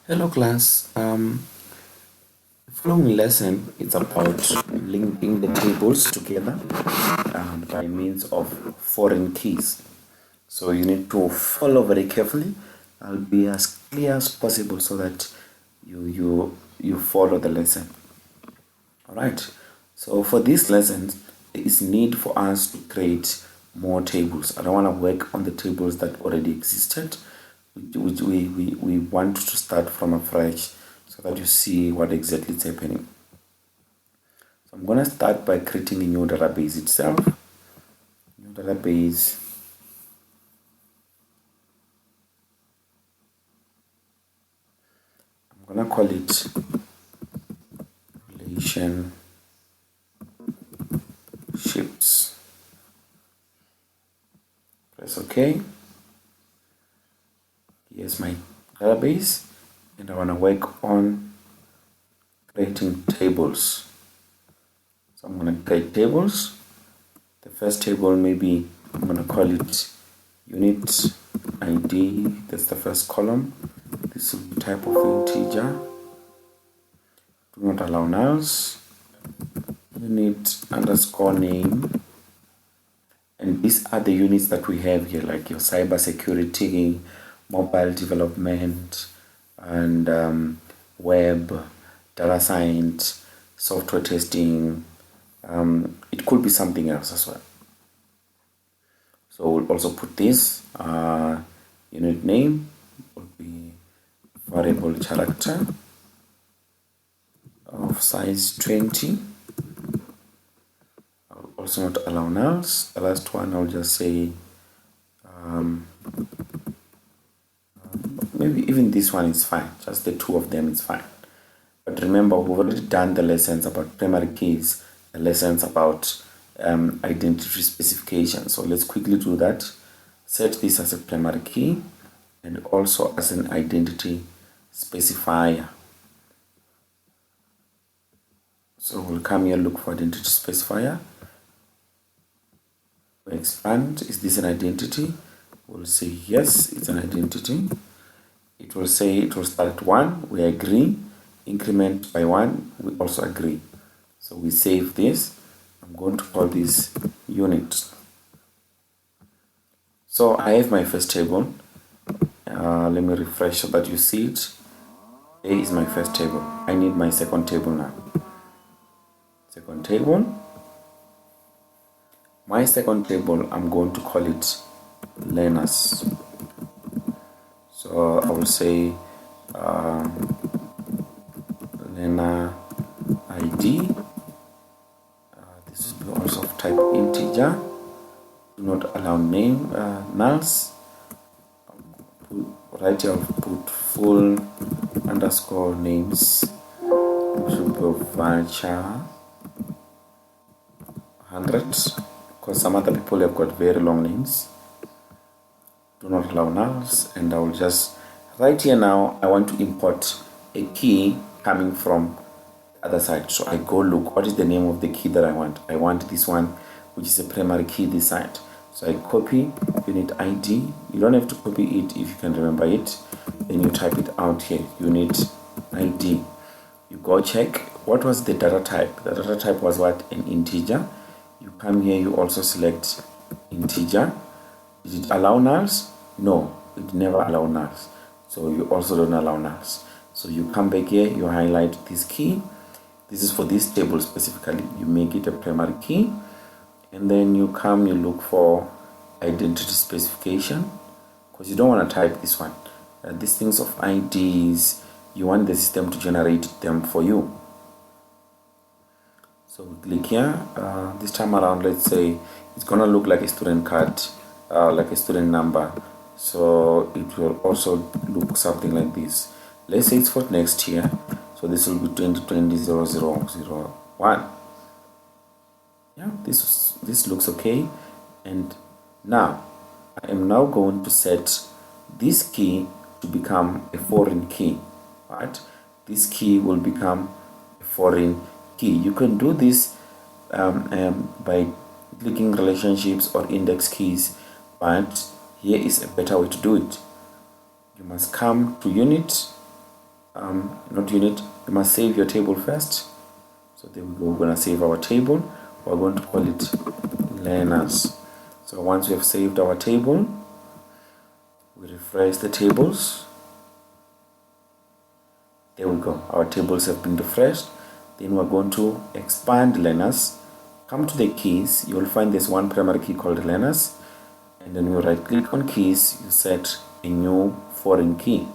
Hello class. The following lesson is about linking the tables together by means of foreign keys. So you need to follow very carefully. I'll be as clear as possible so that you follow the lesson. All right. So for this lesson, there is need for us to create more tables. I don't want to work on the tables that already existed. We want to start from afresh so that you see what exactly is happening. So I'm going to start by creating a new database itself. New database. I'm going to call it relationships. Press OK. Here's my database, and I want to work on creating tables. So I'm going to create tables. The first table, maybe I'm going to call it unit ID. That's the first column. This will be type of integer. Do not allow nulls. Unit underscore name. And these are the units that we have here, like your cyber security, mobile development, and web, data science, software testing. It could be something else as well. So we'll also put this unit name will be variable character of size 20. I'll also not allow nulls. The last one I'll just say maybe even this one is fine. Just the two of them is fine. But remember, we've already done the lessons about primary keys, the lessons about identity specification. So let's quickly do that. Set this as a primary key and also as an identity specifier. So we'll come here, look for identity specifier. We expand, is this an identity? We'll say yes, it's an identity. It will say it will start at 1, we agree. Increment by 1, we also agree. So we save this. I'm going to call this unit. So I have my first table. Let me refresh so that you see it. A is my first table. I need my second table now. Second table. My second table, I'm going to call it learners. So I will say learner ID. This will be also of type integer. Do not allow name nulls. Right here, I'll put full underscore names. It should be varchar 100 because some other people have got very long names. Do not allow nulls, and I will just right here now I want to import a key coming from the other side. So I go look what is the name of the key that I want this one, which is a primary key this side. So I copy unit ID. You don't have to copy it if you can remember it. Then you type it out here, unit ID. You go check what was the data type. The data type was what? An integer. You come here, you also select integer. Did it allow nulls? No, it never allow nulls. So you also don't allow nulls. So you come back here, you highlight this key. This is for this table specifically. You make it a primary key. And then you come, you look for identity specification because you don't want to type this one. These things of IDs, you want the system to generate them for you. So we click here. This time around, let's say it's gonna look like a student card, like a student number. So it will also look something like this. Let's say it's for next year. So this will be 2020-0001. Yeah, this looks okay. And now I am now going to set this key to become a foreign key. Right? This key will become a foreign key. You can do this by clicking relationships or index keys, but here is a better way to do it. You must come to unit not unit, you must save your table first. So there we go, we're going to save our table. We're going to call it learners. So once we have saved our table, we refresh the tables. There we go, our tables have been refreshed. Then we're going to expand learners. Come to the keys, you will find there's one primary key called learners, and then you right click on keys, you set a new foreign key.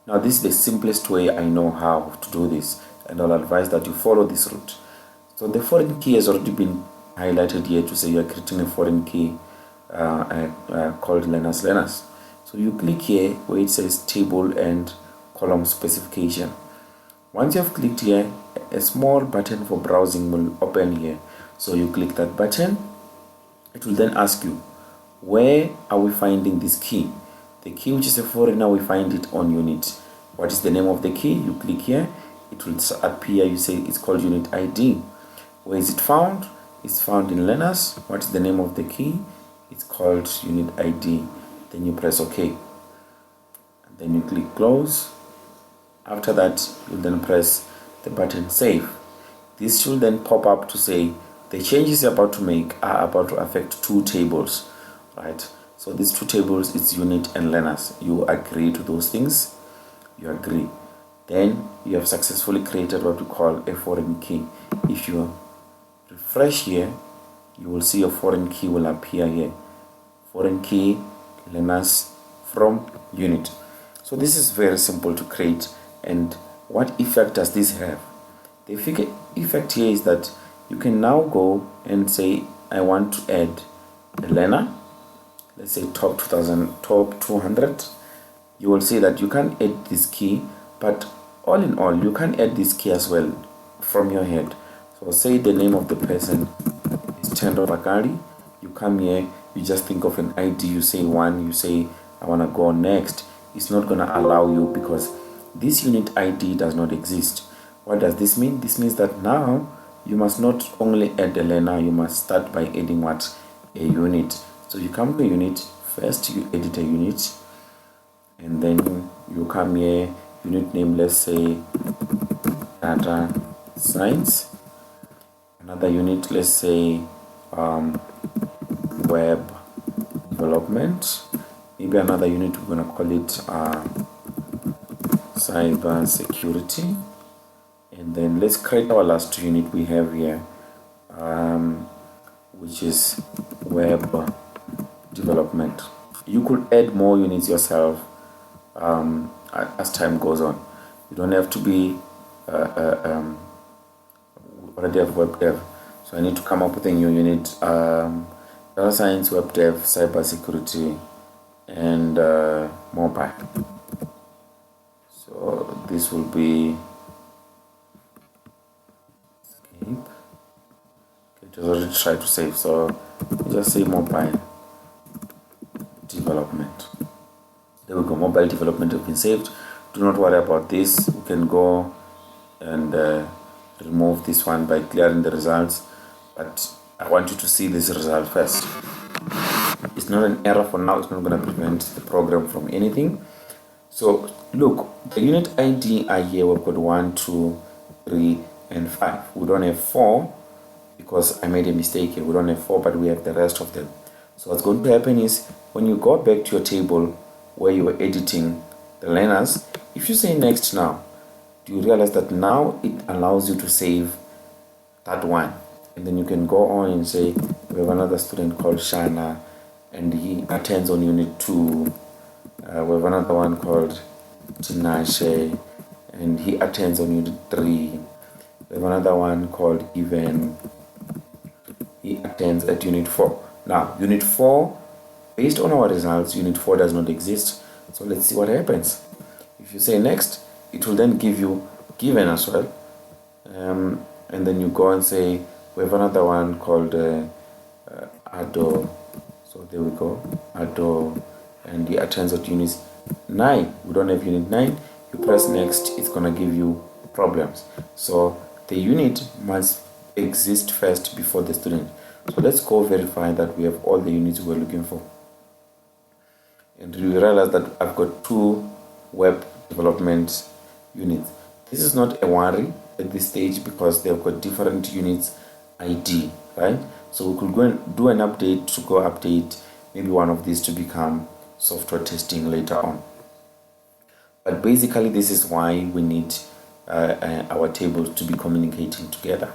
Now this is the simplest way I know how to do this, and I'll advise that you follow this route. So the foreign key has already been highlighted here to say you are creating a foreign key called learners. So you click here where it says table and column specification. Once you have clicked here, a small button for browsing will open here. So you click that button. It will then ask you, where are we finding this key? The key which is a foreigner, we find it on unit. What is the name of the key? You click here, it will appear, you say it's called unit ID. Where is it found? It's found in learners. What is the name of the key? It's called unit ID. Then you press OK. And then you click close. After that, you then press the button save. This should then pop up to say the changes you're about to make are about to affect two tables, right? So these two tables, it's unit and learners. You agree to those things. You agree. Then you have successfully created what we call a foreign key. If you refresh here, you will see a foreign key will appear here. Foreign key, learners from unit. So this is very simple to create. And what effect does this have? The effect here is that you can now go and say, I want to add a learner. Let's say top 200. You will see that you can add this key, but all in all, you can add this key as well from your head. So say the name of the person is Tendo Bakari. You come here, you just think of an ID, you say one, you say I want to go next. It's not going to allow you because this unit ID does not exist. What does this mean? This means that now you must not only add a learner, you must start by adding what? A unit. So you come to a unit, first you edit a unit, and then you come here, unit name, let's say data science. Another unit, let's say web development. Maybe another unit, we're going to call it cyber security. And then let's create our last unit we have here, which is web development. You could add more units yourself as time goes on. You don't have to be already have web dev. So I need to come up with a new unit, data science, web dev, cyber security, and mobile. So this will be escape. Okay, just already try to save. So just say mobile development. There we go. Mobile development has been saved. Do not worry about this. We can go and remove this one by clearing the results, but I want you to see this result first. It's not an error for now. It's not going to prevent the program from anything. So look, the unit ID are here. We've got 1, 2, 3, and 5. We don't have 4 because I made a mistake here. We don't have 4, but we have the rest of them. So what's going to happen is when you go back to your table where you were editing the learners, if you say next now, do you realize that now it allows you to save that one? And then you can go on and say, we have another student called Shana, and he attends on unit 2. We have another one called Tinashe, and he attends on unit 3. We have another one called Even. He attends at unit 4. Now, unit 4, based on our results, unit 4 does not exist. So let's see what happens. If you say next, it will then give you Given as well. And then you go and say, we have another one called Ado. So there we go, Ado, and he attends at unit 9. We don't have unit 9. You press next, it's going to give you problems. So the unit must exist first before the student. So let's go verify that we have all the units we're looking for. And you realize that I've got 2 web development units. This is not a worry at this stage because they've got different units ID, right? So we could go and do an update to go update maybe one of these to become software testing later on. But basically, this is why we need our tables to be communicating together.